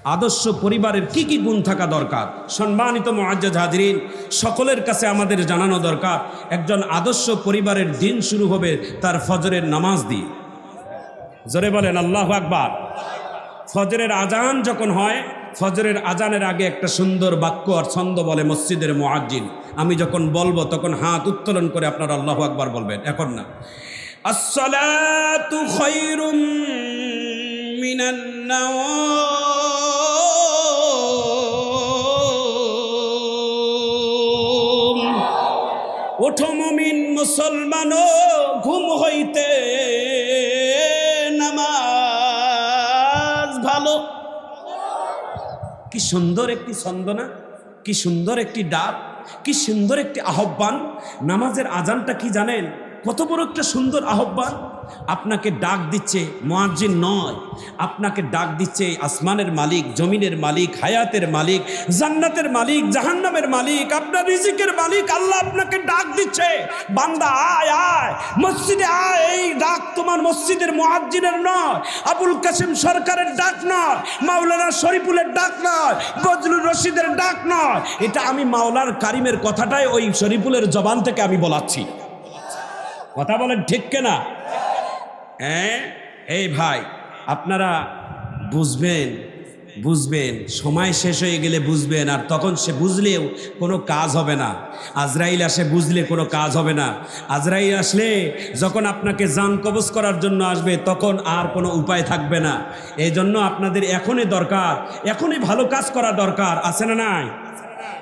আদর্শ পরিবারের কি কি গুণ থাকা দরকার? সম্মানিত মুআজ্জাজ হাজিরিন, সকলের কাছে আমাদের জানানো দরকার, একজন আদর্শ পরিবারের দিন শুরু হবে তার ফজরের নামাজ দিয়ে। জোরে বলেন আল্লাহু আকবার। ফজরের আজান যখন হয়, ফজরের আজানের আগে একটা সুন্দর বাক্য আর ছন্দ বলে মসজিদের মুয়াজ্জিন। আমি যখন বলবো তখন হাত উত্তোলন করে আপনারা আল্লাহু আকবার বলবেন, এখন না। আসসালাতু খায়রুম মিনান নাওম। ওঠো মুমিন মুসলমান, ঘুম হইতে নামাজ ভালো। কি সুন্দর একটি ছন্দ না? কি সুন্দর একটি ডাক, কি সুন্দর একটি আহ্বান। নামাজের আজানটা কি জানেন? কত বড় একটা সুন্দর আহ্বান। আপনাকে ডাক দিচ্ছে মুয়াজ্জিন নয়, আপনাকে ডাক দিচ্ছে আসমানের মালিক, জমিনের মালিক, হায়াতের মালিক, জান্নাতের মালিক, জাহান্নামের মালিক, আপনার রিজিকের মালিক। আল্লাহ আপনাকে ডাক দিচ্ছে, বান্দা আয় আয় মসজিদে আয়। এই ডাক তোমার মসজিদের মুয়াজ্জিনের নয়, আবুল কাসেম সরকারের ডাক নয়, মাওলানা শরীফুলের ডাক নয়, বজলুর রশিদের ডাক নয়। এটা আমি মাওলার কারিমের কথাটাই ওই শরীফুলের জবান থেকে আমি বলাচ্ছি। কথা বলেন ঠিক কিনা? হ্যাঁ, এই ভাই আপনারা বুঝবেন, সময় শেষ হয়ে গেলে বুঝবেন, আর তখন সে বুঝলেও কোনো কাজ হবে না। আজরাইল আসে বুঝলে কোনো কাজ হবে না। আজরাইল আসলে যখন আপনাকে জান কবজ করার জন্য আসবে, তখন আর কোনো উপায় থাকবে না। এই জন্য আপনাদের এখনই দরকার, এখনই ভালো কাজ করা দরকার। আছে না নাই?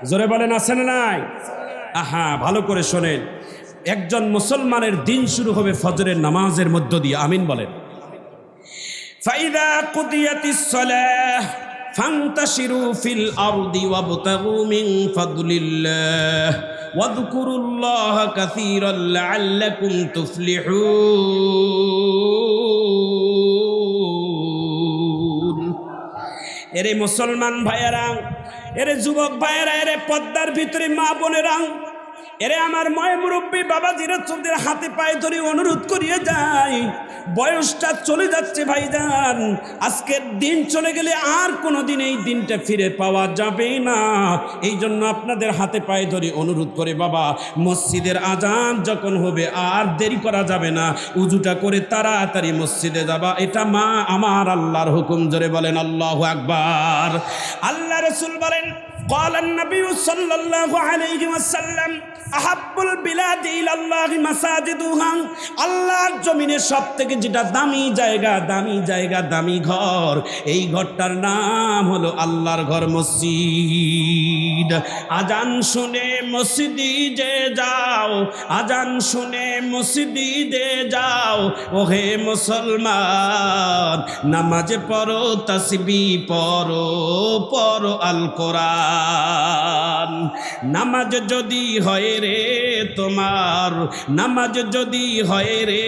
জোরে বলেন আছে না নাই? আহা, ভালো করে শোনেন। একজন মুসলমানের দিন শুরু হবে ফজরের নামাজের মধ্য দিয়ে। আমিন বলেন। ফাইদা কুদিয়াতিস সালাহ ফান্তাশিরু ফিল আরদি ওয়াবতাগু মিন ফাদলিল্লাহ ওয়াযকুরুল্লাহা কাসীরান লাআল্লাকুম তুফলিহুন। এরে মুসলমান ভাইয়েরা, এরে যুবক ভাইয়েরা, এরে পর্দার ভিতরে মা বোনেরা, এরে আমার ময় মুরব্বী বাবাজিরা, চোখদের হাতে পায়ে ধরে অনুরোধ করিয়ে যায়, বয়সটা চলে যাচ্ছে ভাইজান। আজকের দিন চলে গেলে আর কোনো দিন এই দিনটা ফিরে পাওয়া যাবে না। এই জন্য আপনাদের হাতে পায়ে ধরে অনুরোধ করে, বাবা মসজিদের আজান যখন হবে আর দেরি করা যাবে না, উজুটা করে তাড়াতাড়ি মসজিদে যাবা। এটা মা আমার আল্লাহর হুকুম। জোরে বলেন আল্লাহু আকবার। আল্লাহ রাসূল বলেন, قال النبي صلى الله عليه وسلم আহাব্বুল বিলাদি ইলাল্লাহি মাসাজিদুহা। আল্লাহর জমিনের সবথেকে যেটা দামি জায়গা, দামি ঘর, এই ঘরটার নাম হলো আল্লাহর ঘর, মসজিদ। আজান শুনে মসজিদে যাও, আজান শুনে মসজিদে যাও। ওহে মুসলমান, নামাজে পড়ো, তাসবিহ পড়ো, পড়ো আল কোরআন। নামাজ যদি হয় রে তোমার, নামাজ যদি হয় রে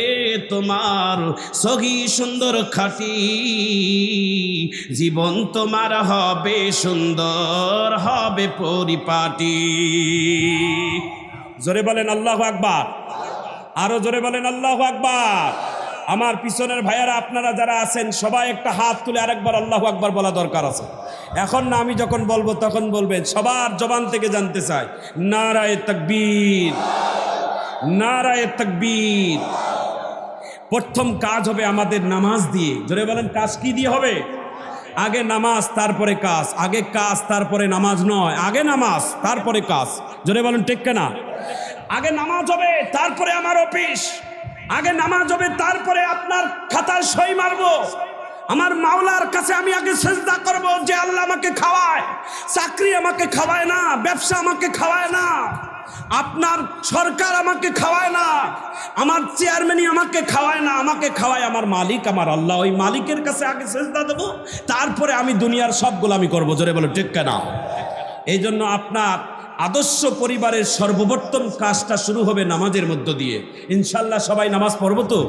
তোমার সহি সুন্দর খাঁটি, জীবন তোমার হবে সুন্দর, হবে পরিপাটি। জোরে বলেন আল্লাহু আকবার। আরো জোরে বলেন আল্লাহু আকবার। আমার পিছনের ভাইয়ারা, আপনারা যারা আছেন সবাই একটা হাত তুলে আরেকবার আল্লাহু আকবার বলা দরকার আছে। এখন না, আমি যখন বলবো তখন বলবেন। সবার জবান থেকে জানতে চাই, নারায়ে তাকবীর, নারায়ে তাকবীর। প্রথম কাজ হবে আমাদের নামাজ দিয়ে। জোরে বলেন, কাজ কি দিয়ে হবে? আগে নামাজ তারপরে কাজ, আগে কাজ তারপরে নামাজ নয়, আগে নামাজ তারপরে কাজ। জোরে বলেন ঠিক কিনা? আগে নামাজ হবে তারপরে আমার অফিস, আগে নামাজ হবে তারপরে আপনার খাতার সই মারবো। আমার মাওলার কাছে আমি আগে সেজদা করব যে আল্লাহ আমাকে খাওয়ায়। চাকরি আমাকে খাওয়ায় না, ব্যবসা আমাকে খাওয়ায় না, আপনার সরকার আমাকে খাওয়ায় না, আমার চেয়ারম্যানই আমাকে খাওয়ায় না, আমাকে খাওয়ায় আমার মালিক, আমার আল্লাহ। ওই মালিকের কাছে আগে সেজদা দেবো, তারপরে আমি দুনিয়ার সব গোলামি করবো। জোরে বলো ঠিক কিনা? এই জন্য আপনার আদর্শ পরিবারের সর্বপ্রথম কাজটা শুরু হবে নামাজের মধ্য দিয়ে। ইনশাল্লাহ সবাই নামাজ পড়বো তো?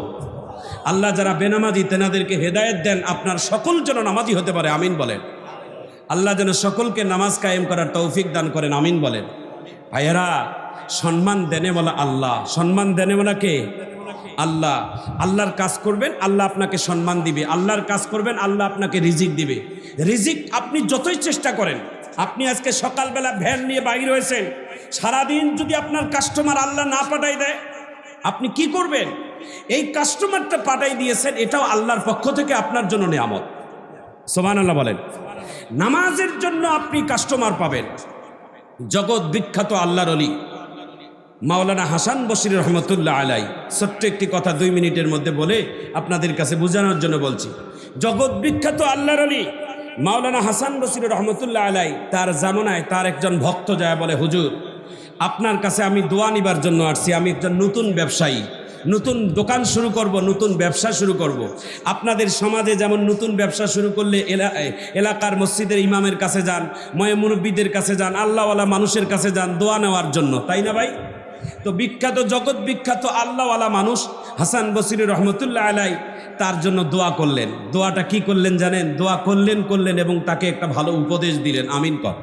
আল্লাহ যারা বেনামাজি তেনাদেরকে হেদায়েত দেন, আপনার সকল যেন নামাজি হতে পারে। আমিন বলেন। আল্লাহ যেন সকলকে নামাজ কায়েম করার তৌফিক দান করেন। আমিন বলেন। ভাইয়েরা, সম্মান দেনে বলা আল্লাহ, সম্মান দেনে বলা কে? আল্লাহ, আল্লাহর কাজ করবেন আল্লাহ আপনাকে সম্মান দিবে, আল্লাহর কাজ করবেন আল্লাহ আপনাকে রিজিক দিবে। রিজিক আপনি যতই চেষ্টা করেন, আপনি আজকে সকালবেলা ভ্যান নিয়ে বাইর হয়েছেন, সারাদিন যদি আপনার কাস্টমার আল্লাহ না পাঠাই দেয়, আপনি কি করবেন? এই কাস্টমারটা পাঠাই দিয়েছেন, এটাও আল্লাহর পক্ষ থেকে আপনার জন্য নিয়ামত। সুবহানাল্লাহ বলেন। নামাজের জন্য আপনি কাস্টমার পাবেন। জগৎ বিখ্যাত আল্লাহর ওলি মাওলানা হাসান বসরি রহমতুল্লাহ আলাই, ছোট্ট একটি কথা 2 মিনিটের মধ্যে বলে আপনাদের কাছে বোঝানোর জন্য বলছি। জগৎ বিখ্যাত আল্লাহর ওলি মাওলানা হাসান বসরি রহমতুল্লাহ আলাই, তার জামানায় তার একজন ভক্ত যায় বলে, হুজুর আপনার কাছে আমি দোয়া নিবার জন্য আসছি, আমি একজন নতুন ব্যবসায়ী, নতুন দোকান শুরু করব, নতুন ব্যবসা শুরু করব। আপনাদের সমাজে যেমন নতুন ব্যবসা শুরু করলে এলাকার মসজিদের ইমামের কাছে যান, মুরব্বীদের কাছে যান, আল্লাহওয়ালা মানুষের কাছে যান দোয়া নেওয়ার জন্য, তাই না ভাই? তো বিখ্যাত, জগৎ বিখ্যাত আল্লাহওয়ালা মানুষ হাসান বসরি রহমতুল্লাহ আলাই তার জন্য দোয়া করলেন। দোয়াটা কি করলেন জানেন? দোয়া করলেন এবং তাকে একটা ভালো উপদেশ দিলেন। আমিন কর।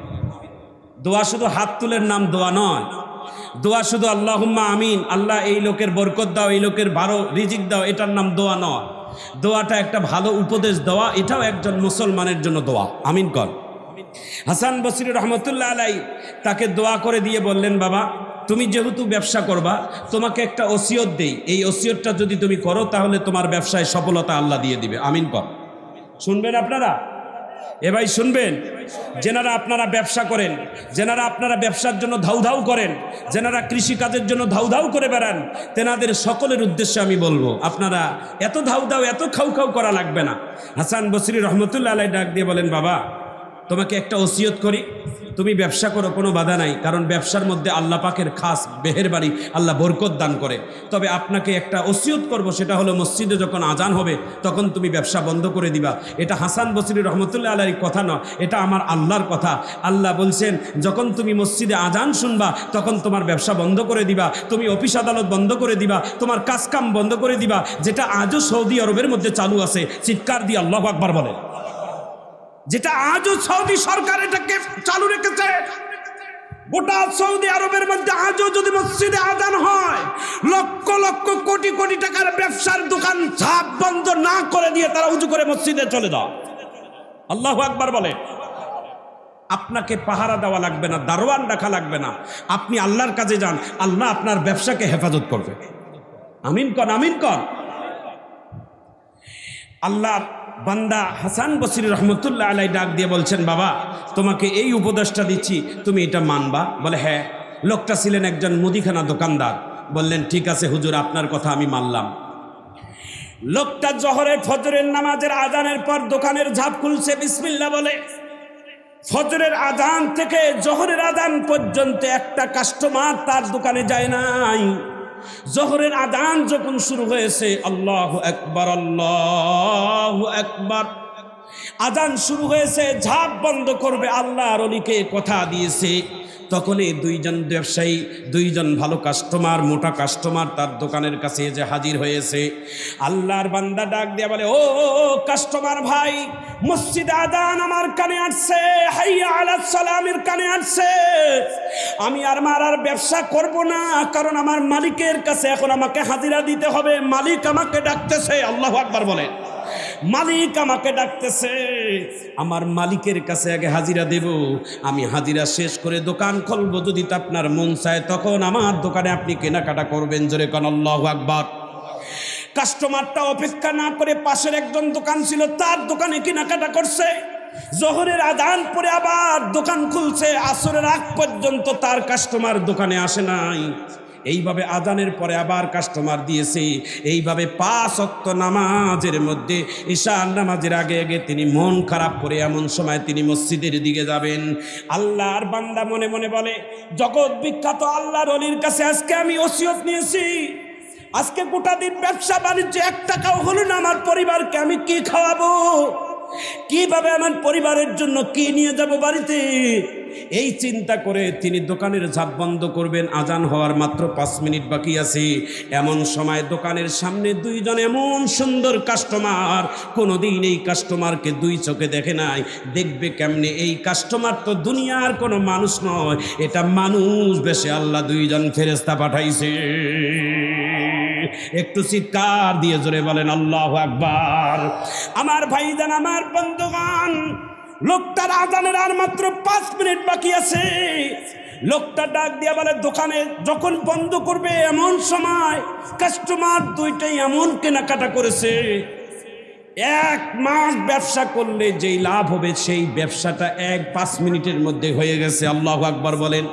দোয়া শুধু হাত তুলের নাম দোয়া নয়, দোয়া শুধু আল্লাহুম্মা আমিন, আল্লাহ এই লোকের বরকত দাও, এই লোকের ভালো রিজিক দাও, এটার নাম দোয়া নয়। দোয়াটা একটা ভালো উপদেশ দেওয়া, এটাও একজন মুসলমানের জন্য দোয়া। আমিন কর। হাসান বসরি রহমতুল্লাহ আলাই তাকে দোয়া করে দিয়ে বললেন, বাবা তুমি যেহেতু ব্যবসা করবা, তোমাকে একটা ওসিয়ত দেই, এই ওসিয়তটা যদি তুমি করো তাহলে তোমার ব্যবসায় সফলতা আল্লাহ দিয়ে দিবে। আমিন কর। শুনবেন আপনারা? এ ভাই শুনবেন? যেনারা আপনারা ব্যবসা করেন, যেনারা আপনারা ব্যবসার জন্য ধাউ করেন, যেনারা কৃষিকাজের জন্য ধাউ করে বেড়ান, তেনাদের সকলের উদ্দেশ্যে আমি বলবো, আপনারা এত ধাউ এত খাউ করা লাগবে না। হাসান বসরি রহমতুল্লাহ আলাই ডাক দিয়ে বলেন, বাবা তোমাকে একটা ওসিয়ত করি, তুমি ব্যবসা করো, কোনো বাধা নাই, কারণ ব্যবসার মধ্যে আল্লাহ পাকের খাস মেহেরবাড়ি, আল্লাহ বরকত দান করে। তবে আপনাকে একটা ওসিয়ত করব, সেটা হলো মসজিদে যখন আজান হবে তখন তুমি ব্যবসা বন্ধ করে দিবা। এটা হাসান বসরি রহমতুল্লাহ আলাইহির কথা নয়, এটা আমার আল্লাহর কথা। আল্লাহ বলছেন, যখন তুমি মসজিদে আজান শুনবা তখন তোমার ব্যবসা বন্ধ করে দিবা, তুমি অফিস আদালত বন্ধ করে দিবা, তোমার কাজকাম বন্ধ করে দিবা, যেটা আজও সৌদি আরবের মধ্যে চালু আছে। চিৎকার দিয়ে আল্লাহু আকবার বলে। যেটা আজও সৌদি সরকার এটাকে চালু রেখেছে। গোটা সৌদি আরবের মধ্যে আজও যদি মসজিদে আজান হয়, লক্ষ লক্ষ কোটি কোটি টাকার ব্যবসার দোকান ঝাঁপ বন্ধ না করে দিয়ে তারা উজু করে মসজিদে চলে যাও। আল্লাহু আকবার বলে। আপনাকে পাহারা দেওয়া লাগবে না, দারোয়ান রাখা লাগবে না, আপনি আল্লাহর কাজে যান, আল্লাহ আপনার ব্যবসাকে হেফাজত করবে। আমিন কর, আমিন কর। আল্লাহ বান্দা হাসান বসরি রহমতুল্লাহ আলাই ডাক দিয়ে বলছেন, বাবা তোমাকে এই উপদেশটা দিচ্ছি, তুমি এটা মানবা? বলে হ্যাঁ। লোকটা ছিলেন একজন মুদিখানা দোকানদার। বললেন, ঠিক আছে হুজুর, আপনার কথা আমি মানলাম। লোকটা জোহরের ফজরের নামাজের আজানের পর দোকানের ঝাঁপ খুলছে, বিসমিল্লাহ বলে। ফজরের আজান থেকে জোহরের আজান পর্যন্ত একটা কাস্টমার তার দোকানে যায় নাই। জোহরের আজান যখন শুরু হয়েছে, আল্লাহু আকবার, আল্লাহু আকবার, আজান শুরু হয়েছে, ঝাঁপ বন্ধ করবে, আল্লাহর ওলিকে কথা দিয়েছে। তখনই 2 জন ব্যবসায়ী, 2 জন ভালো কাস্টমার, মোটা কাস্টমার তার দোকানের কাছে যে হাজির হয়েছে। আল্লাহর বান্দা ডাক দিয়ে বলে, ও কাস্টমার ভাই, মসজিদে আজান আমার কানে আসছে, হাইয়া আলাস সালামের কানে আসছে। আমি আর ব্যবসা করব না, কারণ আমার মালিকের কাছে এখন আমাকে হাজিরা দিতে হবে। মালিক আমাকে ডাকতেছে। আল্লাহু আকবার বলে। মালিক আমাকে ডাকতেছে, আমার মালিকের কাছে আগে হাজিরা দেব। আমি হাজিরা শেষ করে দোকান খুলবো, যদি তা আপনার মন চায় তখন আমার দোকানে আপনি কেনাকাটা করবেন। জোরে কোন আল্লাহু আকবার। কাস্টমারটা অপেক্ষা না করে পাশের একজন দোকান ছিল, তার দোকানে কেনাকাটা করছে। জোহরের আজান পরে আবার দোকান খুলছে, আসরের আগ পর্যন্ত তার কাস্টমার দোকানে আসে নাই। এইভাবে আজানের পরে আবার কাস্টমার দিয়েছে। এইভাবে 5 ওয়াক্ত নামাজের মধ্যে ঈশার নামাজের আগে আগে তিনি মন খারাপ করে এমন সময় তিনি মসজিদের দিকে যাবেন। আল্লাহর বান্দা মনে মনে বলে, জগৎ বিখ্যাত আল্লাহর ওলির কাছে আজকে আমি ওসিয়ত নিয়েছি, আজকে গোটা দিন ব্যবসা বাণিজ্য 1 টাকাও হলো না, আমার পরিবারকে আমি কি খাওয়াবো, কিভাবে আমার পরিবারের জন্য কি নিয়ে যাব বাড়িতে। এই চিন্তা করে তিনি দোকানের ঝাঁপ বন্ধ করবেন। আজান হওয়ার মাত্র 5 মিনিট বাকি আছে। এমন সময় দোকানের সামনে 2 জন এমন সুন্দর কাস্টমার, কোনোদিন এই কাস্টমারকে 2 চোখে দেখে নাই, দেখবে কেমনে? এই কাস্টমার তো দুনিয়ার কোনো মানুষ নয়, এটা মানুষ বেশে আল্লাহ 2 জন ফেরেশতা পাঠাইছে। একটু চিৎকার দিয়ে জোরে বলেন আল্লাহু আকবার। আমার ভাইজান, আমার বন্ধুগণ, লোকটার আজানের আর মাত্র 5 মিনিট বাকি আছে। লোকটা ডাক দিয়া বলে, দোকানে যখন বন্ধ করবে এমন সময় কাস্টমার দুইটাই এমন কেনাকাটা করেছে, 1 মাস ব্যবসা করলে যেই লাভ হবে সেই ব্যবসাটা 1-5 মিনিটের মধ্যে হয়ে গেছে। আল্লাহু আকবার বলেন।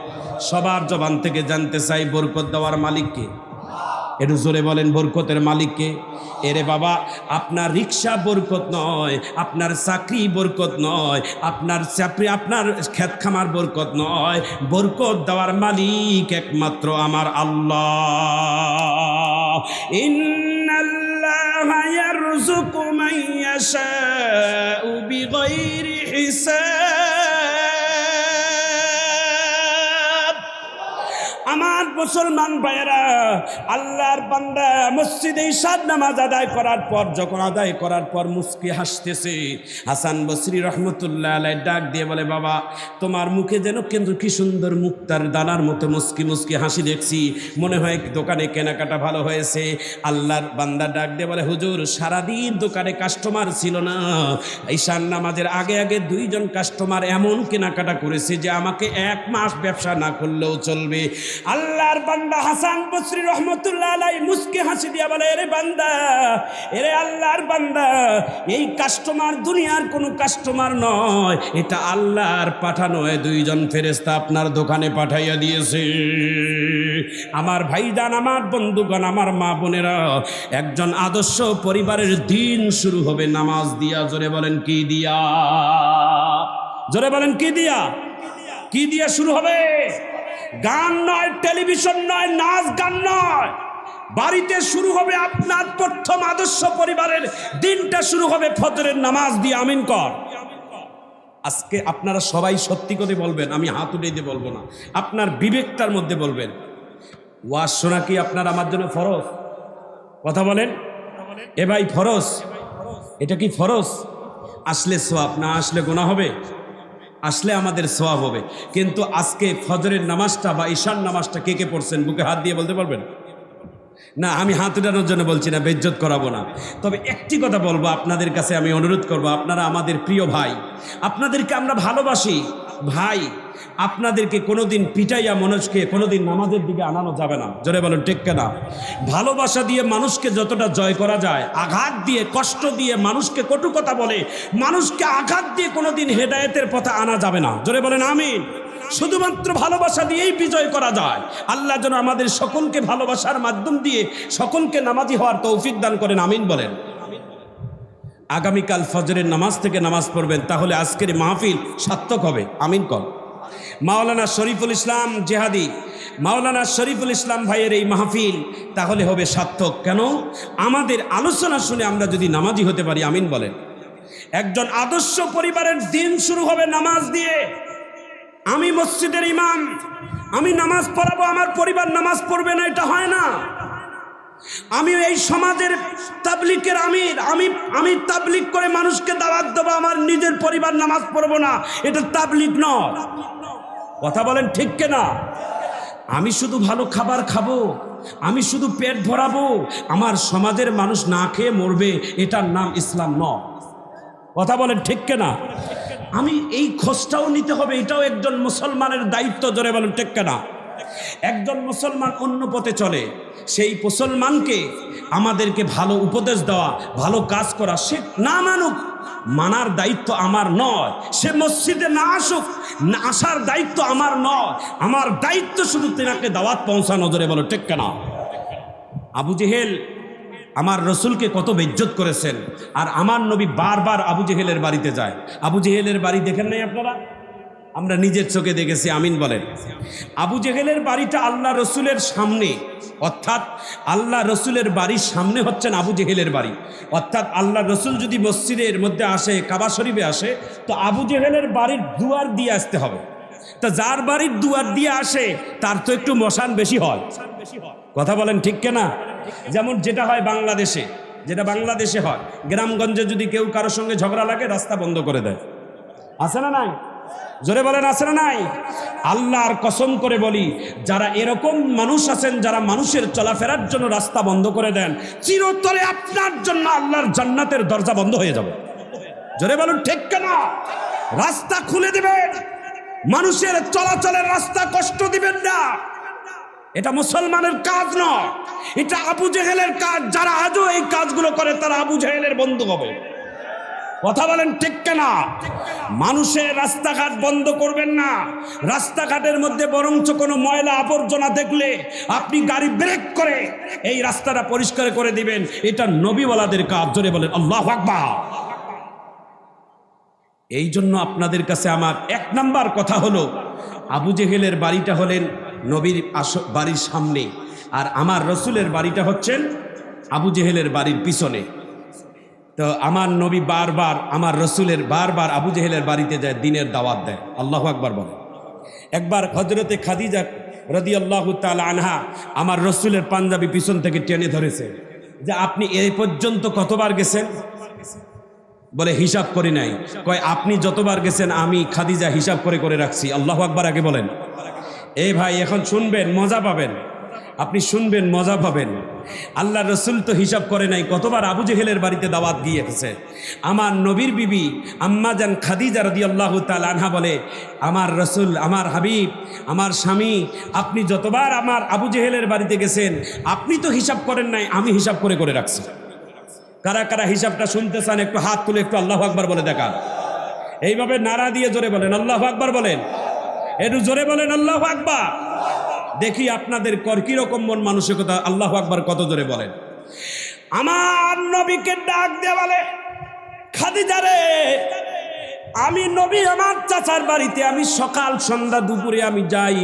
সবার জবান থেকে জানতে চাই, বরকত দেওয়ার মালিককে? একটু জোরে বলেন, বরকতের মালিককে? এরে বাবা, আপনার রিক্সা বরকত নয়, আপনার চাকরি বরকত নয়, আপনার ক্ষেত খামার বরকত নয়, বরকত দেওয়ার মালিক একমাত্র আমার আল্লাহ। ইন্নাল্লাহা ইয়ারযুকু মান ইয়াশাউ বিগাইরি হিসাব। আমার মুসলমান ভাইয়েরা, আল্লাহর বান্দা মসজিদে ইশার নামাজ আদায় করার পর, যখন আদায় করার পর মুস্কি হাসতেছে, হাসান বসরি রহমতুল্লাহ আলাইহি ডাক দিয়ে বলে, বাবা তোমার মুখে যেন কিন্তু কি সুন্দর মুক্তার দানার মতো মুস্কি মুস্কি হাসি দেখছি, মনে হয় দোকানে কেনাকাটা ভালো হয়েছে। আল্লাহর বান্দা ডাক দিয়ে বলে, হুজুর সারাদিন দোকানে কাস্টমার ছিল না, ইশার নামাজের আগে আগে 2 জন কাস্টমার এমন কেনাকাটা করেছে যে আমাকে 1 মাস ব্যবসা না করলেও চলবে। আল্লাহর বান্দা হাসান বসরি রহমতুল্লাহ আলাইহি মুস্কি হাসি দিয়া বলে, এরে বান্দা, এরে আল্লাহর বান্দা, এই কাস্টমার দুনিয়ার কোনো কাস্টমার নয়, এটা আল্লাহর পাঠানো 2 জন ফেরেশতা আপনার দোকানে পাঠাইয়া দিয়েছে। আমার ভাইজান, আমার বন্ধুগণ, আমার মা বোনেরা, একজন আদর্শ পরিবারের দিন শুরু হবে নামাজ দিয়া। জোরে বলেন কি দিয়া? জোরে বলেন কি দিয়া? কি দিয়া শুরু হবে? গান নয়, টেলিভিশন নয়, নাচ গান নয়, বাড়িতে শুরু হবে আপনার প্রথম আদর্শ পরিবারের দিনটা শুরু হবে ফজরের নামাজ দিয়ে। আমিন কর। আজকে আপনারা সবাই সত্যি করে বলবেন, আমি হাত উঠিয়ে দিয়ে বলবো না, আপনার বিবেকটার মধ্যে বলবেন, ওয়াজ শোনা কি আপনার আমার জন্য ফরজ? কথা বলেন এ ভাই, ফরজ? এটা কি ফরজ? আসলে সওয়াব, না আসলে গুনাহ হবে? আসলে আমাদের সওয়াব হবে। কিন্তু আজকে ফজরের নামাজটা বা ঈশার নামাজটা কে কে পড়ছেন বুকে হাত দিয়ে বলতে পারবেন? না, আমি হাত উঠানোর জন্য বলছি না, বেজ্জত করাবো না। তবে একটি কথা বলবো আপনাদের কাছে, আমি অনুরোধ করব, আপনারা আমাদের প্রিয় ভাই, আপনাদেরকে আমরা ভালোবাসি ভাই, আপনাদেরকে কোনোদিন পিটাইয়া মানুষকে কোনোদিন নামাজের দিকে আনানো যাবে না। জোরে বলেন ঠিক কিনা? ভালোবাসা দিয়ে মানুষকে যতটা জয় করা যায়, আঘাত দিয়ে, কষ্ট দিয়ে, মানুষকে কটু কথা বলে মানুষকে আঘাত দিয়ে কোনোদিন হেদায়েতের পথে আনা যাবে না। জোরে বলেন আমিন। শুধুমাত্র ভালোবাসা দিয়েই বিজয় করা যায়। আল্লাহ যেন আমাদের সকলকে ভালোবাসার মাধ্যম দিয়ে সকলকে নামাজি হওয়ার তৌফিক দান করেন। আমিন বলেন। আগামীকাল ফজরের নামাজ থেকে নামাজ পড়বেন, তাহলে আজকের মাহফিল সার্থক হবে। আমিন কর। মাওলানা শরীফুল ইসলাম জেহাদি, মাওলানা শরীফুল ইসলাম ভাইয়ের এই মাহফিল তাহলে হবে সার্থক। কেন? আমাদের আলোচনা শুনে আমরা যদি নামাজি হতে পারি। আমিন বলেন। একজন আদর্শ পরিবারের দিন শুরু হবে নামাজ দিয়ে। আমি মসজিদের ইমাম, আমি নামাজ পড়াবো, আমার পরিবার নামাজ পড়বে না, এটা হয় না। আমি এই সমাজের তাবলিগের আমির, আমি তাবলিগ করে মানুষকে দাওয়াত দেবো, আমার নিজের পরিবার নামাজ পড়বো না, এটা তাবলিগ নয়। কথা বলেন ঠিক কিনা? আমি শুধু ভালো খাবার খাবো, আমি শুধু পেট ভরাবো, আমার সমাজের মানুষ না খেয়ে মরবে, এটার নাম ইসলাম নয়। কথা বলেন ঠিক কিনা? আমি এই খোঁজটাও নিতে হবে, এটাও একজন মুসলমানের দায়িত্ব। জোরে বলেন ঠিক কিনা? একজন মুসলমান অন্য পথে চলে, সেই মুসলমানকে আমাদেরকে ভালো উপদেশ দেওয়া, ভালো কাজ করা, সে না মানুক, মানার দায়িত্ব আমার নয়। সে মসজিদে না আসুক, না আসার দায়িত্ব আমার নয়। আমার দায়িত্ব শুধু তেনাকে দাওয়াত পৌঁছানো। জোরে বলো ঠিক কিনা? আবু জেহেল আমার রসুলকে কত বেজ্জত করেছেন, আর আমার নবী বারবার আবু জেহেলের বাড়িতে যায়। আবু জেহেলের বাড়ি দেখেন নাই আপনারা? আমরা নিজের চোখে দেখেছি। আমিন বলেন। আবু জেহেলের বাড়িটা আল্লাহ রসুলের সামনে, অর্থাৎ আল্লাহ রসুলের বাড়ির সামনে হচ্ছেন আবু জেহেলের বাড়ি। অর্থাৎ আল্লাহ রসুল যদি মসজিদের মধ্যে আসে, কাবা শরীফে আসে, তো আবু জেহেলের বাড়ির দুয়ার দিয়ে আসতে হবে। তা যার বাড়ির দুয়ার দিয়ে আসে তার তো একটু মশান বেশি হয়। কথা বলেন ঠিক কিনা? যেমন যেটা হয় বাংলাদেশে, যেটা বাংলাদেশে হয়, গ্রামগঞ্জে যদি কেউ কারোর সঙ্গে ঝগড়া লাগে রাস্তা বন্ধ করে দেয়, আছে না নাই? জোরে বলেন আছে না নাই? আল্লাহর কসম করে বলি, যারা এরকম মানুষ আছেন যারা মানুষের চলাফেরার জন্য রাস্তা বন্ধ করে দেন, চিরতরে আপনার জন্য আল্লাহর জান্নাতের দরজা বন্ধ হয়ে যাবে। জোরে বলুন ঠিক কেনা? রাস্তা খুলে দিবেন, মানুষের চলাচলের রাস্তা কষ্ট দিবেন না। এটা মুসলমানের কাজ নয়, এটা আবু জেহেলের কাজ। যারা আজও এই কাজগুলো করে তারা আবু জেহেলের বন্ধু হবে। কথা বলেন ঠিক কেনা? মানুষের রাস্তাঘাট বন্ধ করবেন না। রাস্তাঘাটের মধ্যে বরঞ্চ কোনো ময়লা আবর্জনা দেখলে আপনি গাড়ি ব্রেক করে এই রাস্তাটা পরিষ্কার করে দিবেন। এটা নবীওয়ালাদের কাজ। জোরে বলেন আল্লাহু আকবার। এই জন্য আপনাদের কাছে আমার এক নাম্বার কথা হলো, আবু জেহেলের বাড়িটা হলেন নবীর বাড়ির সামনে, আর আমার রসুলের বাড়িটা হচ্ছেন আবু জেহেলের বাড়ির পিছনে। তো আমার নবী বারবার, আমার রসুলের বারবার আবু জেহেলের বাড়িতে যায়, দিনের দাওয়াত দেয়। আল্লাহু আকবার বলে। একবার হযরতে খাদিজা রাদিয়াল্লাহু তাআলা আনহা আমার রসুলের পাঞ্জাবি পিছন থেকে টেনে ধরেছে যে আপনি এই পর্যন্ত কতবার গেছেন? বলে হিসাব করি নাই। কয় আপনি যতবার গেছেন আমি খাদিজা হিসাব করে করে রাখছি। আল্লাহু আকবার আগে বলেন। এই ভাই এখন শুনবেন, মজা পাবেন। আপনি শুনবেন, মজা পাবেন। আল্লাহ রসুল তো হিসাব করে নাই কতবার আবু জেহেলের বাড়িতে দাওয়াত গিয়েছে। আমার নবীর বিবি আম্মা জান খাদিজা রাদিয়াল্লাহু তাআলা আনহা বলে, আমার রসুল, আমার হাবিব, আমার স্বামী, আপনি যতবার আমার আবু জেহেলের বাড়িতে গেছেন আপনি তো হিসাব করেন নাই, আমি হিসাব করে করে রাখছি। কারা কারা হিসাবটা শুনতে চান একটু হাত তুলে একটু আল্লাহু আকবার বলে দেখান। এইভাবে নারা দিয়ে জোরে বলেন আল্লাহু আকবার বলেন। একটু জোরে বলেন আল্লাহু আকবার। দেখি আপনাদের কি রকম মন মানসিকতা। আল্লাহু আকবার কত জোরে বলেন। আমার নবীকে ডাক দিয়ে বলে, খাদিজা রে, আমি নবী আমার চাচার বাড়িতে আমি সকাল সন্ধ্যা দুপুরে আমি যাই,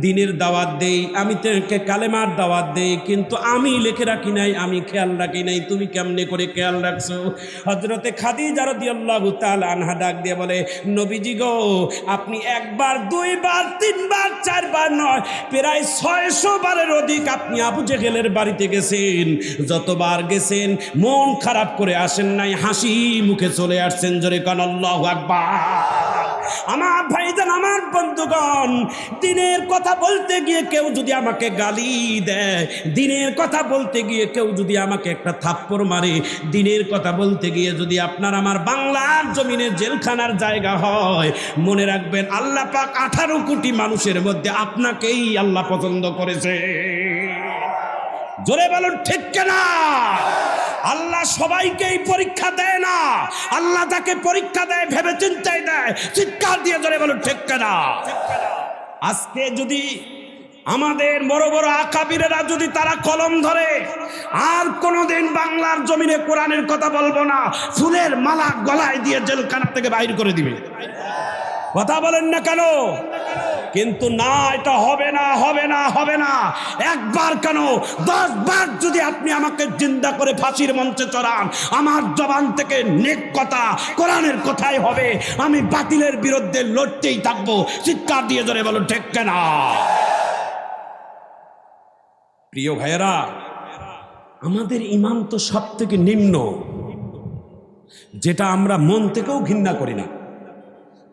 দিনের দাওয়াত দেই, আমি তোকে কালেমার দাওয়াত দেই, কিন্তু আমি লিখে রাখি নাই, আমি খেয়াল রাখি নাই। তুমি কেমনে করে খেয়াল রাখছো? হযরতে খাদিজা রাদিয়াল্লাহু তাআলা আনহা ডাক দিয়ে বলে, নবীজি গো, আপনি একবার, দুইবার, তিনবার, চারবার নয়, প্রায় 600 বারের অধিক আপনি আবু জেহেলের বাড়িতে গেছেন। যতবার গেছেন মন খারাপ করে আসেন নাই, হাসি মুখে চলে আসছেন। জোরে কান আল্লাহু আকবার। আমার ভাইজান, আমার বন্ধুগণ, দিনের কথা বলতে গিয়ে কেউ যদি আমাকে গালি দেয়, দিনের কথা বলতে গিয়ে কেউ যদি আমাকে একটা থাপ্পড় মারে, দিনের কথা বলতে গিয়ে যদি আপনার আমার বাংলার জমিনে জেলখানার জায়গা হয়, মনে রাখবেন আল্লাহ পাক 18 কোটি মানুষের মধ্যে আপনাকেই আল্লাহ পছন্দ করেছে। জোরে বলুন ঠিক কিনা? আল্লাহ সবাইকেই পরীক্ষা দেয় না, আল্লাহ যাকে পরীক্ষা দেয় ভেবে চিন্তাই দেয়। চিৎকার দিয়ে জোরে বলুন ঠিক কিনা? আজকে যদি আমাদের বড় বড় আকাবিরেরা যদি তারা কলম ধরে, আর কোনোদিন বাংলার জমিনে কোরআনের কথা বলবো না, ফুলের মালা গলায় দিয়ে জেলখানা থেকে বাইর করে দিবে। কথা বলেন না কেন? কিন্তু না, এটা হবে না, হবে না, হবে না। একবার কেন 10 বার যদি আপনি আমাকে জিন্দা করে ফাঁসির মঞ্চে চড়ান, আমার জবান থেকে নেক কথা, কোরআনের কথাই হবে। আমি বাতিলের বিরুদ্ধে লড়তেই থাকবো। চিৎকার দিয়ে জোরে বলুন ঠিক কিনা? প্রিয় ভাইয়েরা, আমাদের ঈমান তো সব থেকে নিম্ন, যেটা আমরা মন থেকেও ঘৃণা করি না।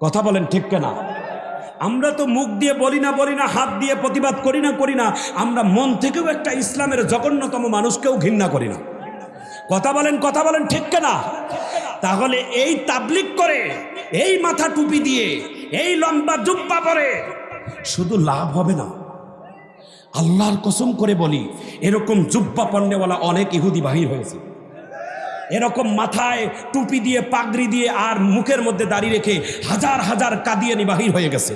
কথা বলেন ঠিক কিনা? আমরা তো মুখ দিয়ে বলি না, হাত দিয়ে প্রতিবাদ করি না, আমরা মন থেকেও একটা ইসলামের জঘন্যতম মানুষকেও ঘৃণা করি না। কথা বলেন ঠিক কিনা? তাহলে এই তাবলিগ করে, এই মাথা টুপি দিয়ে, এই লম্বা জুব্বা পরে শুধু লাভ হবে না। আল্লাহর কসম করে বলি, এরকম জুব্বা পন্নেওয়ালা অনেক ইহুদি বাহির হয়েছে। এরকম মাথায় টুপি দিয়ে, পাগড়ি দিয়ে, আর মুখের মধ্যে দাড়ি রেখে হাজার হাজার কাদিয়ানি বাহির হয়ে গেছে।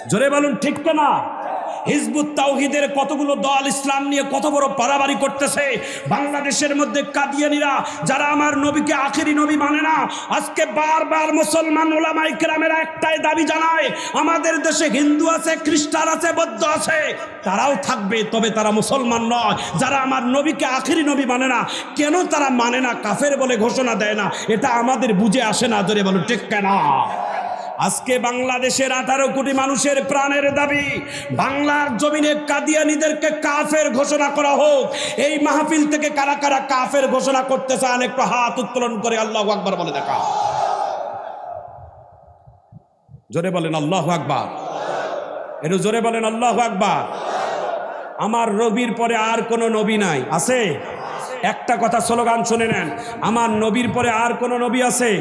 জোরে বলুন ঠিক না? হিজবুত তাওহীদের কতগুলো দল ইসলাম নিয়ে কত বড় পারাবারি করতেছে। বাংলাদেশের মধ্যে কাদিয়ানিরা, যারা আমার নবীকে আখেরি নবী মানে না, আজকে বারবার মুসলমান উলামায়ে কেরামেরা একটাই দাবি জানায়, আমাদের দেশে হিন্দু আছে, খ্রিস্টান আছে, বৌদ্ধ আছে, তারাও থাকবে, তবে তারা মুসলমান নয়। যারা আমার নবীকে আখেরি নবী মানে না, কেন তারা মানে না, কাফের বলে ঘোষণা দেয় না, এটা আমাদের বুঝে আসে না। জোরে বলুন ঠিক কেনা? আজকে বাংলাদেশের 18 কোটি মানুষের প্রাণের দাবি, বাংলার জমিনে কাদিয়ানীদেরকে কাফের ঘোষণা করা হোক। এই মাহফিল থেকে কারা কারা কাফের ঘোষণা করতে চান একটু হাত উত্তোলন করে আল্লাহু আকবার বলে দেখা। জোরে বলেন আল্লাহু আকবার। একটু জোরে বলেন আল্লাহু আকবার। আমার নবীর পরে আর কোনো নবী নাই, আছে? একটা কথা স্লোগান শুনে নেন, আমার নবীর পরে আর কোনো নবী আছে?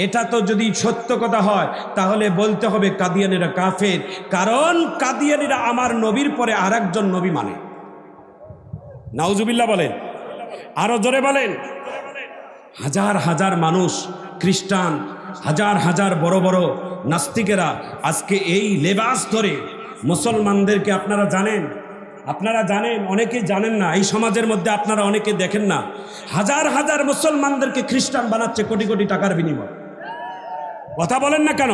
এটা তো যদি সত্য কথা হয় তাহলে বলতে হবে কাদিয়ানীরা কাফের, কারণ কাদিয়ানীরা আমার নবীর পরে আর একজন নবী মানে। নাউজুবিল্লাহ বলেন, আরো জোরে বলেন। হাজার হাজার মানুষ, খ্রিস্টান, হাজার হাজার বড় বড় নাস্তিকেরা আজকে এই লেবাস ধরে মুসলমানদেরকে, আপনারা জানেন, অনেকে জানেন না, এই সমাজের মধ্যে আপনারা অনেকে দেখেন না, হাজার হাজার মুসলমানদেরকে খ্রিস্টান বানাচ্ছে কোটি কোটি টাকার বিনিময়। কথা বলেন না কেন?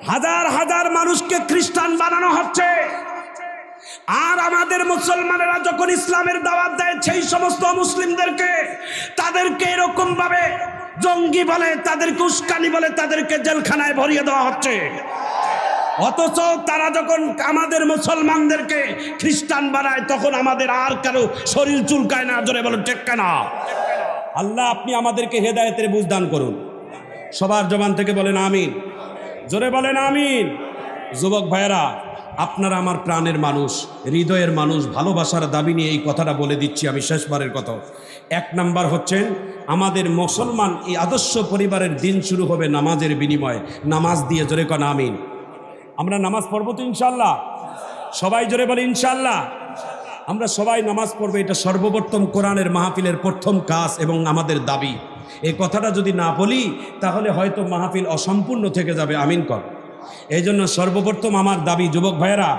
হাজার হাজার মানুষকে খ্রিস্টান বানানো হচ্ছে। আর আমাদের মুসলমানেরা যখন ইসলামের দাওয়াত দেয় সেই সমস্ত মুসলিমদেরকে, তাদেরকে এরকম ভাবে জঙ্গি বলে, তাদেরকে উস্কানি বলে, তাদেরকে জেলখানায় ভরিয়ে দেওয়া হচ্ছে। অথচ তারা যখন আমাদের মুসলমানদেরকে খ্রিস্টান বানায় তখন আমাদের আর কারো শরীর চুলকায় না। জোরে বলেন ঠিক না? আল্লাহ আপনি আমাদেরকে হেদায়েতের বুঝ দান করুন। সবার জবান থেকে বলেন আমিন, জোরে বলেন আমিন। যুবক ভাইয়েরা, আপনারা আমার প্রাণের মানুষ, হৃদয়ের মানুষ, ভালোবাসার দাবি নিয়ে এই কথাটা বলে দিচ্ছি আমি শেষবারের কথা। এক নাম্বার হচ্ছেন আমাদের মুসলমান এই আদর্শ পরিবারের দিন শুরু হবে নামাজের বিনিময়ে, নামাজ দিয়ে। জোরে কোন আমিন। আমরা নামাজ পড়বো তো ইনশাল্লাহ? সবাই জোরে বলে ইনশাল্লাহ। আমরা সবাই নামাজ পড়বো, এটা সর্বপ্রথম কোরআনের মাহফিলের প্রথম কাজ এবং আমাদের দাবি। এই কথাটা যদি না বলি তাহলে হয়তো মাহফিল অসম্পূর্ণ থেকে যাবে। আমিন কর। এই জন্য সর্বপ্রথম আমার দাবি, যুবক ভাইয়েরা,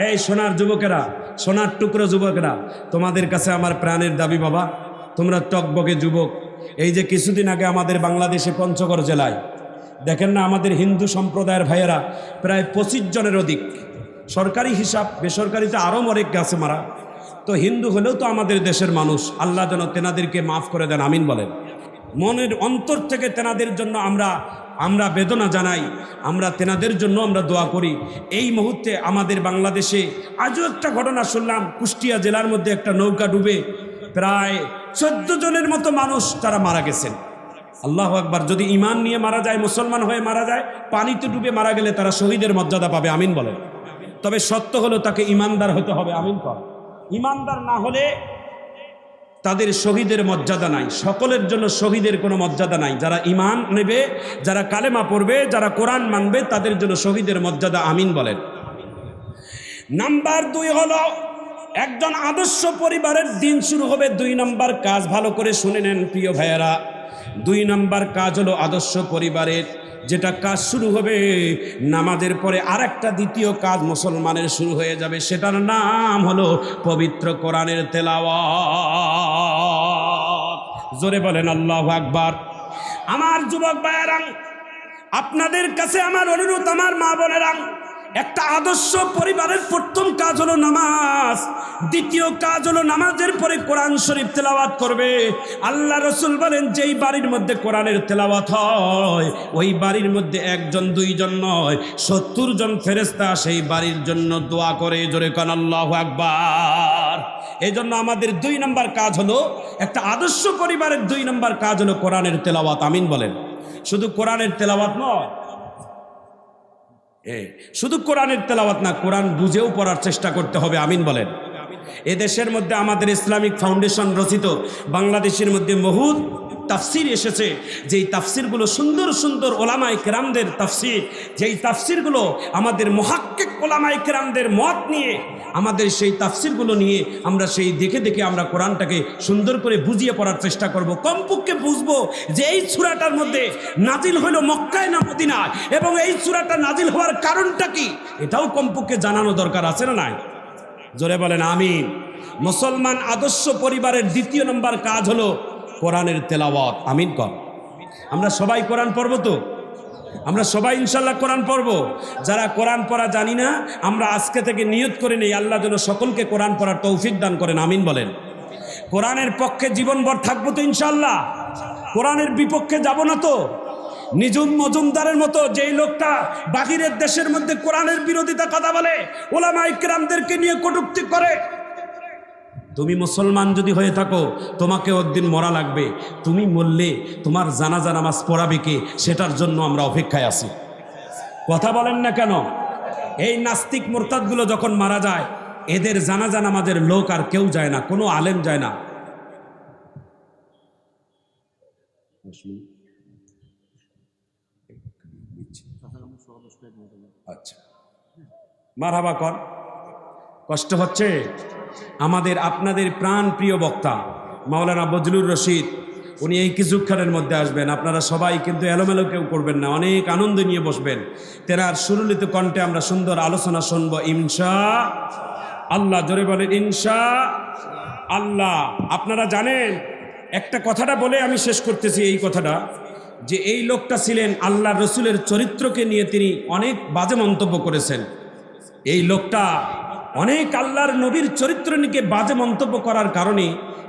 এই সোনার যুবকেরা, সোনার টুকরো যুবকেরা, তোমাদের কাছে আমার প্রাণের দাবি বাবা, তোমরা টকবকে যুবক। এই যে কিছুদিন আগে আমাদের বাংলাদেশে পঞ্চগড় জেলায় দেখেন না, আমাদের হিন্দু সম্প্রদায়ের ভাইয়েরা প্রায় 25 জনের অধিক, সরকারি হিসাব, বেসরকারিতে আরও অনেক গেছে মারা। তো হিন্দু হলেও তো আমাদের দেশের মানুষ, আল্লাহ যেন তেনাদেরকে মাফ করে দেন। আমিন বলেন। মনের অন্তর থেকে তেনাদের জন্য আমরা বেদনা জানাই, আমরা তেনাদের জন্য আমরা দোয়া করি। এই মুহূর্তে আমাদের বাংলাদেশে আজও একটা ঘটনা শুনলাম, কুষ্টিয়া জেলার মধ্যে একটা নৌকা ডুবে প্রায় 14 জনের মতো মানুষ তারা মারা গেছেন। আল্লাহু আকবার। যদি ঈমান নিয়ে মারা যায়, মুসলমান হয়ে মারা যায়, পানিতে ডুবে মারা গেলে তারা শহীদের মর্যাদা পাবে। আমিন বলেন। তবে সত্য হলো তাকে ঈমানদার হতে হবে। আমিন কর। ঈমানদার না হলে তাদের শহীদের মর্যাদা নাই। সকলের জন্য শহীদের কোনো মর্যাদা নাই। যারা ঈমান নেবে, যারা কালেমা পড়বে, যারা কোরআন মানবে, তাদের জন্য শহীদের মর্যাদা। আমিন বলেন। নাম্বার 2 হলো একজন আদর্শ পরিবারের দিন শুরু হবে। 2 নাম্বার কাজ, ভালো করে শুনে নেন প্রিয় ভাইয়েরা। 2 নাম্বার কাজ হলো আদর্শ পরিবারের যেটা কাজ শুরু হবে নামাজের পরে, আরেকটা দ্বিতীয় কাজ মুসলমানের শুরু হয়ে যাবে, সেটার নাম হলো পবিত্র কোরআনের তেলাওয়াত। জোরে বলেন আল্লাহু আকবার। আমার যুবক ভাইয়েরা, আপনাদের কাছে আমার অনুরোধ, আমার মা বোনেরা, একটা আদর্শ পরিবারের প্রথম কাজ হলো নামাজ, দ্বিতীয় কাজ হলো নামাজের পরে কোরআন শরীফ তেলাওয়াত করবে। আল্লাহ রসুল বলেন, যেই বাড়ির মধ্যে কোরআনের তেলাওয়াত হয় ওই বাড়ির মধ্যে 1 জন 2 জন নয়, 70 জন ফেরেশতা সেই বাড়ির জন্য দোয়া করে। জোরে কোন আল্লাহু আকবার। এই জন্য আমাদের 2 নম্বর কাজ হলো, একটা আদর্শ পরিবারের 2 নম্বর কাজ হলো কোরআনের তেলাওয়াত। আমিন বলেন। শুধু কোরআনের তেলাওয়াত নয়, শুধু কোরআনের তেলাওয়াত না, কোরআন বুঝেও পড়ার চেষ্টা করতে হবে। আমিন বলেন। এদেশের মধ্যে আমাদের ইসলামিক ফাউন্ডেশন রচিত বাংলাদেশের মধ্যে বহুত তাফসির এসেছে, যেই তাফসিরগুলো সুন্দর সুন্দর ওলামায়ে কেরামদের তাফসির, যেই তাফসিরগুলো আমাদের মুহাক্কিক ওলামায়ে কেরামদের মত নিয়ে, আমাদের সেই তাফসিরগুলো নিয়ে আমরা সেই দেখে দেখে আমরা কোরআনটাকে সুন্দর করে বুঝিয়ে পড়ার চেষ্টা করব। কমপক্ষে বুঝবো যে এই সূরাটার মধ্যে নাজিল হলো মক্কায় না মদিনায়, এবং এই সূরাটা নাজিল হওয়ার কারণটা কি, এটাও কমপক্ষে জানানো দরকার আছে না নাই? জোরে বলেন আমিন। মুসলমান আদর্শ পরিবারের 2 নম্বর কাজ হলো কোরআনের তেলাওয়াত। আমিন কর। আমরা সবাই কোরআন পড়বো তো? আমরা সবাই ইনশাল্লাহ কোরআন পড়বো। যারা কোরআন পড়া জানি না, আমরা আজকে থেকে নিয়ত করে নেই আল্লাহ যেন সকলকে কোরআন পড়ার তৌফিক দান করেন। আমিন বলেন। কোরআনের পক্ষে জীবনভর থাকবো তো ইনশাল্লাহ? কোরআনের বিপক্ষে যাব না তো? নিজুম মজুমদারের মতো যেই লোকটা বাহিরের দেশের মধ্যে কোরআনের বিরোধিতা কথা বলে, ওলামায়ে কেরামদেরকে নিয়ে কটূক্তি করে, তুমি মুসলমান যদি হয়ে থাকো তোমাকে একদিন মরা লাগবে। তুমি মরলে তোমার জানাজা নামাজ পড়াবে কে, সেটার জন্য আমরা অপেক্ষায় আছি। কথা বলেন না কেন? এই নাস্তিক মোরতাদগুলো যখন মারা যায়, এদের জানাজা নামাজের লোক আর কেউ যায় না, কোনো আলেম যায় না। আচ্ছা, মারহাবা কর। কষ্ট হচ্ছে আমাদের, আপনাদের প্রাণ প্রিয় বক্তা মাওলানা বজলুর রশিদ, উনি এই কিছুক্ষণের মধ্যে আসবেন। আপনারা সবাই কিন্তু এলোমেলো কেউ করবেন না, অনেক আনন্দ নিয়ে বসবেন। তেনার সুরলিত কণ্ঠে আমরা সুন্দর আলোচনা শুনব ইনশা আল্লাহ। জোরে বলেন ইনশা আল্লাহ। আপনারা জানেন, একটা কথাটা বলে আমি শেষ করতেছি এই কথাটা, যে এই লোকটা ছিলেন আল্লাহ রসুলের চরিত্রকে নিয়ে তিনি অনেক বাজে মন্তব্য করেছেন। এই লোকটা অনেক আল্লাহর নবীর চরিত্র নিয়ে বাজে মন্তব্য করার কারণে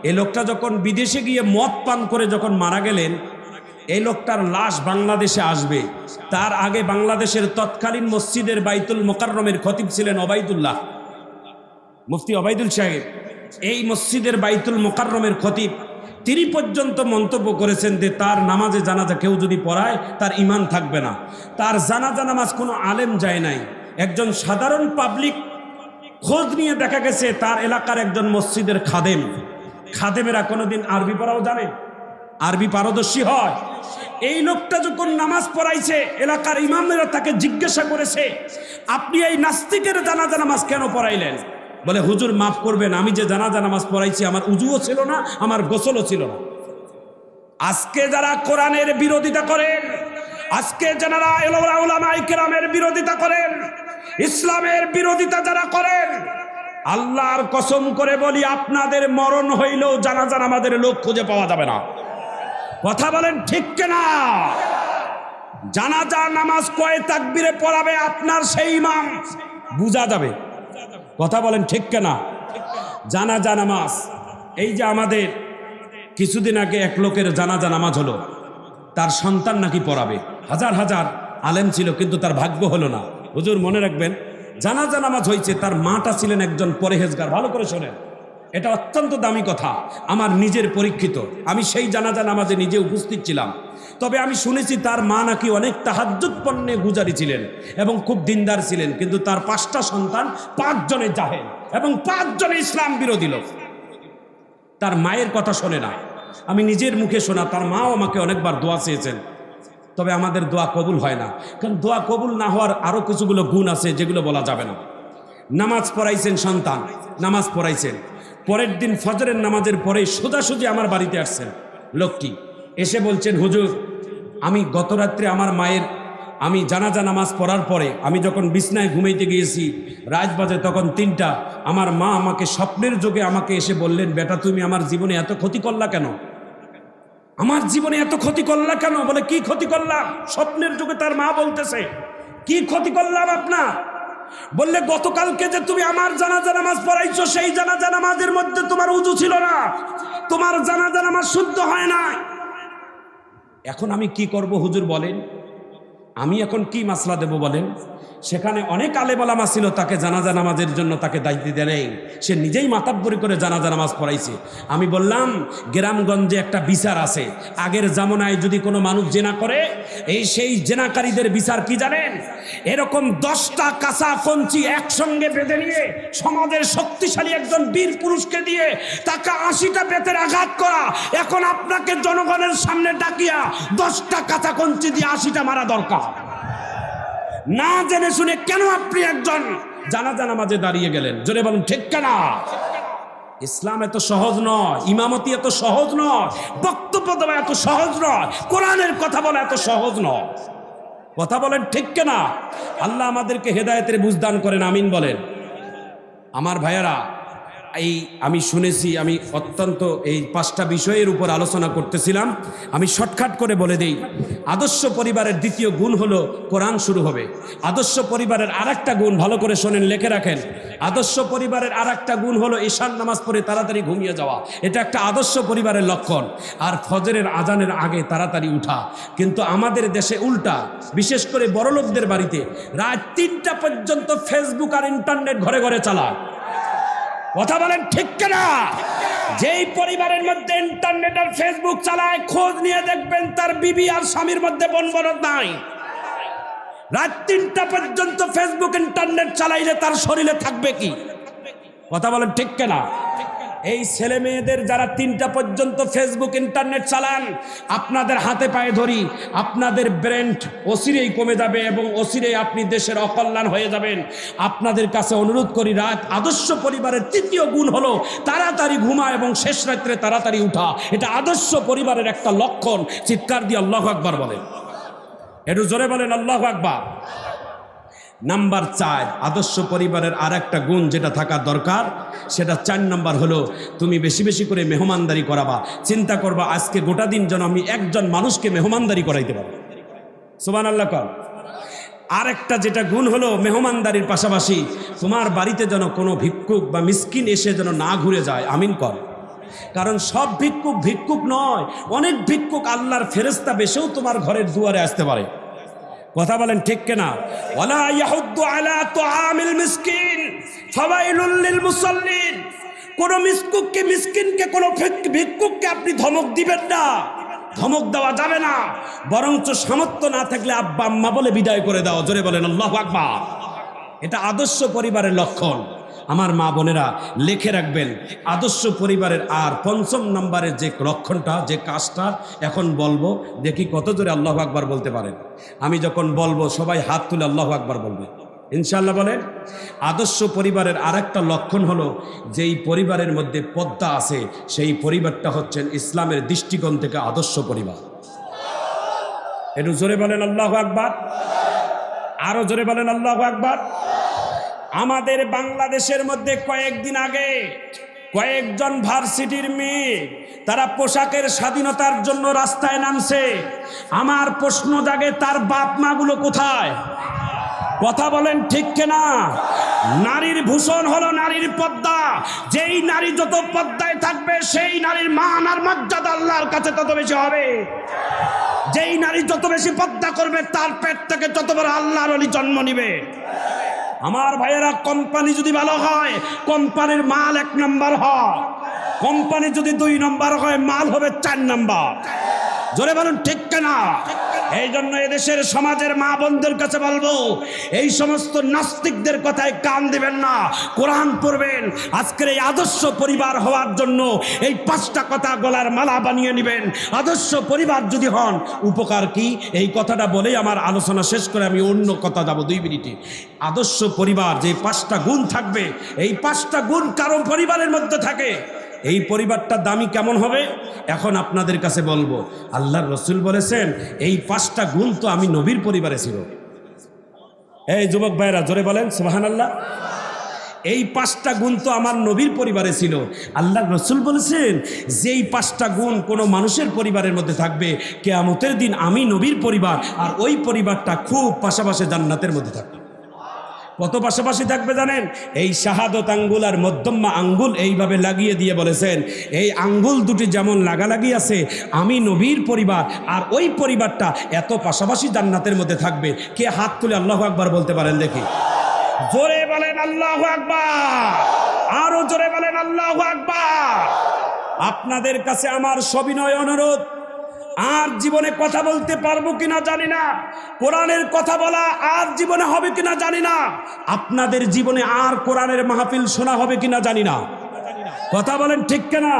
এই লোকটা যখন বিদেশে গিয়ে মদ পান করে যখন মারা গেলেন, এই লোকটার লাশ বাংলাদেশে আসবে। তার আগে বাংলাদেশের তৎকালীন মসজিদের বাইতুল মোকাররমের খতিব ছিলেন ওবায়দুল্লাহ, মুফতি ওবায়দুল সাহেব। এই মসজিদের বাইতুল মোকাররমের খতিব, তিনি পর্যন্ত মন্তব্য করেছেন যে তার নামাজে জানাজা কেউ যদি পড়ায় তার ঈমান থাকবে না। তার জানাজা নামাজ কোনো আলেম যায় নাই, একজন সাধারণ পাবলিক। খোঁজ নিয়ে দেখা গেছে তার এলাকার একজন মসজিদের খাদেম, খাদেমেরা কোনোদিন আরবি পড়াও জানে, আরবি পারদর্শী হয়। এই লোকটা যখন নামাজ পড়াইছে, এলাকার ইমামরা তাকে জিজ্ঞাসা করেছে, আপনি এই নাস্তিকের জানাজা নামাজ কেন পড়াইলেন? বলে, হুজুর মাফ করবেন, আমি যে জানাজা নামাজ পড়াইছি আমার উজুও ছিল না, আমার গোসলও ছিল না। আজকে যারা কোরআনের বিরোধিতা করেন, আজকে যারা উলামায়ে কেরামের বিরোধিতা করেন, ইসলামের বিরোধিতা যারা করেন, আল্লাহর কসম করে বলি, আপনাদের মরণ হইলেও জানাজা নামাজের লোক খুঁজে পাওয়া যাবে না। কথা বলেন ঠিক কিনা? জানাজা নামাজ কয় তাকবীরে পড়াবে আপনার সেই ইমাম বুঝা যাবে। কথা বলেন ঠিক কিনা? জানাজা নামাজ, এই যে আমাদের কিছুদিন আগে এক লোকের জানাজা নামাজ হলো, তার সন্তান নাকি পড়াবে। হাজার হাজার আলেম ছিল, কিন্তু তার ভাগ্য হলো না। হুজুর মনে রাখবেন, জানাজা নামাজ হয়েছে, তার মাটা ছিলেন একজন পরেহেজগার। ভালো করে শোনেন, এটা অত্যন্ত দামি কথা, আমার নিজের পরীক্ষিত। আমি সেই জানাজা নামাজে নিজে উপস্থিত ছিলাম। তবে আমি শুনেছি তার মা নাকি অনেক তাহাজ্জুদ পণ্যে গুজারি ছিলেন এবং খুব দিনদার ছিলেন, কিন্তু তার 5টা সন্তান, 5 জনে জাহেল এবং 5 জনে ইসলাম বিরোধী লোক। তার মায়ের কথা শোনে না, আমি নিজের মুখে শোনা। তার মাও আমাকে অনেকবার দোয়া চেয়েছেন, তবে আমাদের দোয়া কবুল হয় না। কারণ দোয়া কবুল না হওয়ার আরও কিছুগুলো গুণ আছে যেগুলো বলা যাবে না। নামাজ পড়াইছেন সন্তান, নামাজ পড়াইছেন, পরের দিন ফজরের নামাজের পরে সোজাসুজি আমার বাড়িতে আসছেন লোকটি। এসে বলছেন, হুজুর আমি গত রাত্রে আমার মায়ের, আমি জানাজা নামাজ পড়ার পরে আমি যখন বিছনায় ঘুমাইতে গিয়েছি, রাত বাজে তখন 3টা, আমার মা আমাকে স্বপ্নের যোগে আমাকে এসে বললেন, বেটা তুমি আমার জীবনে এত ক্ষতি করলা কেন? আমার জীবনে এত ক্ষতি করলা কেন? বলে, কি ক্ষতি করলাম? স্বপ্নের যুগে তার মা বলতেছে, কি ক্ষতি করলাম আপনার? বললে, গতকালকে যে তুমি আমার জানাজা নামাজ পড়াইছো, সেই জানাজা নামাজের মধ্যে তোমার উযু ছিল না, তোমার জানাজা নামাজ শুদ্ধ হয় না। এখন আমি কি করব হুজুর বলেন? আমি এখন কি মাসলা দেব বলেন? সেখানে অনেক আলেম ওলামা ছিল, তাকে জানাজা নামাজের জন্য তাকে দায়িত্ব দেয় নাই, সে নিজেই মাতাব্বরি করে জানাজা নামাজ পড়াইছে। আমি বললাম, গ্রামগঞ্জে একটা বিচার আছে, আগের জামানায় যদি কোনো মানুষ জেনা করে, সেই জেনাকারীদের বিচার কি জানেন? এরকম 10টা কাঁচা কঞ্চি একসঙ্গে বেঁধে নিয়ে সমাজের শক্তিশালী একজন বীর পুরুষকে দিয়ে তাকে 80টা বেতের আঘাত করা। এখন আপনাকে জনগণের সামনে ডাকিয়া 10টা কাঁচা কঞ্চি দিয়ে 80টা মারা দরকার। না জেনে শুনে কেন আপনি একজন জানাজা নামাজে দাঁড়িয়ে গেলেন? জোরে বলুন ঠিক কিনা? ইসলাম এত সহজ নয়, ইমামতি এত সহজ নয়, বক্তব্য দেওয়া এত সহজ নয়, কোরআনের কথা বলা এত সহজ নয়। কথা বলেন ঠিক কিনা? আল্লাহ আমাদেরকে হেদায়েতের বুঝদান করেন, আমিন বলেন। আমার ভাইয়েরা, এই আমি শুনেছি, আমি অত্যন্ত এই 5টা বিষয়ের উপর আলোচনা করতেছিলাম। আমি শর্টকাট করে বলে দেই। আদর্শ পরিবারের দ্বিতীয় গুণ হলো কোরআন শুরু হবে। আদর্শ পরিবারের আরেকটা গুণ, ভালো করে শোনেন, লিখে রাখেন। আদর্শ পরিবারের আরেকটা গুণ হলো ঈশান নামাজ পড়ে তাড়াতাড়ি ঘুমিয়ে যাওয়া। এটা একটা আদর্শ পরিবারের লক্ষণ। আর ফজরের আজানের আগে তাড়াতাড়ি উঠা। কিন্তু আমাদের দেশে উল্টা, বিশেষ করে বড়লোকদের বাড়িতে রাত 3টা পর্যন্ত ফেসবুক আর ইন্টারনেট ঘরে ঘরে চালায়। কথা বলেন ঠিক কিনা? যেই পরিবারের মধ্যে ইন্টারনেট আর ফেসবুক চালায়, খোঁজ নিয়ে দেখবেন তার বিবি আর স্বামীর মধ্যে বনবনত নাই। রাত 3টা পর্যন্ত ফেসবুক ইন্টারনেট চালাইলে তার শরীরে থাকবে কি? কথা বলেন ঠিক কিনা? এই ছেলে মেয়েদের যারা 3টা পর্যন্ত ফেসবুক ইন্টারনেট চালান, আপনাদের হাতে পায়ে ধরি, আপনাদের ব্রেন অচিরেই কমে যাবে এবং অচিরেই আপনি দেশের অকল্যাণ হয়ে যাবেন। আপনাদের কাছে অনুরোধ করি, রাত আদর্শ পরিবারের 3য় গুণ হলো তাড়াতাড়ি ঘুমা এবং শেষ রাত্রে তাড়াতাড়ি উঠা। এটা আদর্শ পরিবারের একটা লক্ষণ। চিৎকার দিয়ে আল্লাহু আকবার বলেন, একটু জোরে বলেন আল্লাহু আকবার। নাম্বার 4, আদর্শ পরিবারের আর একটা গুণ যেটা থাকা দরকার, সেটা 4 নাম্বার হলো তুমি বেশি বেশি করে মেহমানদারি করাবা। চিন্তা করবা আজকে গোটা দিন যেন আমি একজন মানুষকে মেহমানদারি করাইতে পারি। সুবহানাল্লাহ কর। আর একটা যেটা গুণ হলো মেহমানদারির পাশাপাশি তোমার বাড়িতে যেন কোনো ভিক্ষুক বা মিসকিন এসে যেন না ঘুরে যায়। আমিন কর। কারণ সব ভিক্ষুক ভিক্ষুক নয়, অনেক ভিক্ষুক আল্লাহর ফেরেশতা বেশেও তোমার ঘরের দুয়ারে আসতে পারে। কথা বলেন ঠিক কিনা? ওয়ালা ইয়াহুদ্দু আলা তুআমিল মিসকিন ফাওয়াইলুল লিল মুসাল্লিন। কোন মিসকিনকে কোন ভিক্ষুককে আপনি ধমক দিবেন না, ধমক দেওয়া যাবে না। বরঞ্চ সামর্থ্য না থাকলে আব্বা আম্মা বলে বিদায় করে দাও। জোরে বলেন আল্লাহু আকবার। এটা আদর্শ পরিবারের লক্ষণ। আমার মা বোনেরা লিখে রাখবেন, আদর্শ পরিবারের আর 5ম নম্বরের যে লক্ষণটা, যে কাজটা এখন বলবো, দেখি কত জোরে আল্লাহু আকবার বলতে পারেন। আমি যখন বলবো সবাই হাত তুলে আল্লাহু আকবার বলবে ইনশাআল্লাহ। বলেন, আদর্শ পরিবারের আর একটা লক্ষণ হলো যেই পরিবারের মধ্যে পর্দা আছে সেই পরিবারটা হচ্ছেন ইসলামের দৃষ্টিকোণ থেকে আদর্শ পরিবার। একটু জোরে বলেন আল্লাহু আকবার, আরো জোরে বলেন আল্লাহু আকবার। আমাদের বাংলাদেশের মধ্যে কয়েকদিন আগে কয়েকজন ভার্সিটির মেয়ে তারা পোশাকের স্বাধীনতার জন্য রাস্তায় নামছে। আমার প্রশ্ন জাগে, তার বাপ মাগুলো কোথায়? কথা বলেন ঠিক কিনা? নারীর ভূষণ হলো নারীর পর্দা। যেই নারী যত পর্দায় থাকবে সেই নারীর মান আর মর্যাদা আল্লাহর কাছে তত বেশি হবে। যেই নারী যত বেশি পর্দা করবে তার পেট থেকে তত বড় আল্লাহর ওলি জন্ম নিবে। আমার ভাইয়েরা, কোম্পানি যদি ভালো হয় কোম্পানির মাল 1 নম্বর হয়, কোম্পানি যদি 2 নম্বর হয় মাল হবে 4 নম্বর। জোরে বলুন ঠিক কিনা? এই জন্য এদেশের সমাজের মা বোনদের কাছে বলবো, এই সমস্ত নাস্তিকদের কথায় কান দিবেন না, কোরআন পড়বেন। আজকের এই আদর্শ পরিবার হওয়ার জন্য এই 5টা কথা গলার মালা বানিয়ে নেবেন। আদর্শ পরিবার যদি হন উপকার কি, এই কথাটা বলেই আমার আলোচনা শেষ করে আমি অন্য কথা যাব 2 মিনিটে। আদর্শ পরিবার যে 5টা গুণ থাকবে, এই 5টা গুণ কারো পরিবারের মধ্যে থাকে, এই পরিবারটা দামি কেমন হবে এখন আপনাদের কাছে বলবো। আল্লাহর রাসূল বলেছেন এই 5টা গুণ তো আমি নবীর পরিবারে ছিল। এই যুবক ভাইরা জোরে বলেন সুবহানাল্লাহ। এই 5টা গুণ তো আমার নবীর পরিবারে ছিল। আল্লাহর রাসূল বলেছেন যেই 5টা গুণ কোনো মানুষের পরিবারের মধ্যে থাকবে, কিয়ামতের দিন আমি নবীর পরিবার আর ওই পরিবারটা খুব পাশাপাশি জান্নাতের মধ্যে থাকবে। কত পাশাপাশি থাকবে জানেন? এই শাহাদত আঙ্গুল আর মধ্যমা আঙ্গুল এইভাবে লাগিয়ে দিয়ে বলেছেন এই আঙ্গুল দুটি যেমন লাগালাগি আছে, আমি নবীর পরিবার আর ওই পরিবারটা এত পাশাপাশি জান্নাতের মধ্যে থাকবে। কে হাত তুলে আল্লাহু আকবার বলতে পারেন দেখি? জোরে বলেন আল্লাহু আকবার, আরো জোরে বলেন আল্লাহু আকবার। আপনাদের কাছে আমার সবিনয় অনুরোধ, আর জীবনে কথা বলতে পারবো কিনা জানি না, কোরআনের কথা বলা আর জীবনে হবে কিনা জানি না, আপনাদের জীবনে আর কোরআনের মাহফিল শোনা হবে কিনা জানি না। কথা বলেন ঠিক কিনা?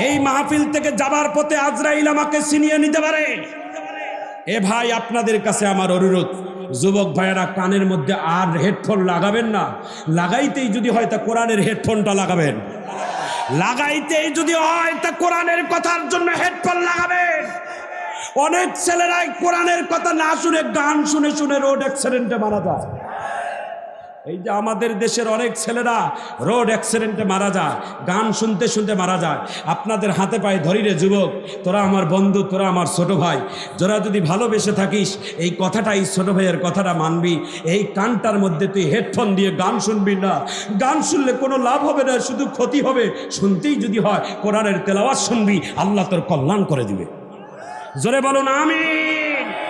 এই মাহফিল থেকে যাবার পথে আজরাইল আমাকে ছিনিয়ে নিতে পারে। এ ভাই, আপনাদের কাছে আমার অনুরোধ, যুবক ভাইয়েরা কানের মধ্যে আর হেডফোন লাগাবেন না। লাগাইতেই যদি হয় তা কোরআনের হেডফোনটা লাগাবেন। লাগাইতেই যদি হয় তা কোরআনের কথার জন্য হেডফোন লাগাবেন। অনেক ছেলেরাই কোরআনের কথা না শুনে গান শুনে শুনে রোড অ্যাক্সিডেন্টে মারা যায়। এই যে আমাদের দেশের অনেক ছেলেরা রোড অ্যাক্সিডেন্টে মারা যায়, গান শুনতে শুনতে মারা যায়। আপনাদের হাতে পায়ে ধরি রে যুবক, তোরা আমার বন্ধু, তোরা আমার ছোট ভাই, যারা যদি ভালোবেসে থাকিস এই কথাটা, এই ছোট ভাইয়ের কথাটা মানবি। এই কানটার মধ্যে তুই হেডফোন দিয়ে গান শুনবি না। গান শুনলে কোনো লাভ হবে না, শুধু ক্ষতি হবে। শুনতেই যদি হয় কোরআনের তেলাওয়াত শুনবি, আল্লাহ তোর কল্যাণ করে দিবে। জোরে বলুন আমিন।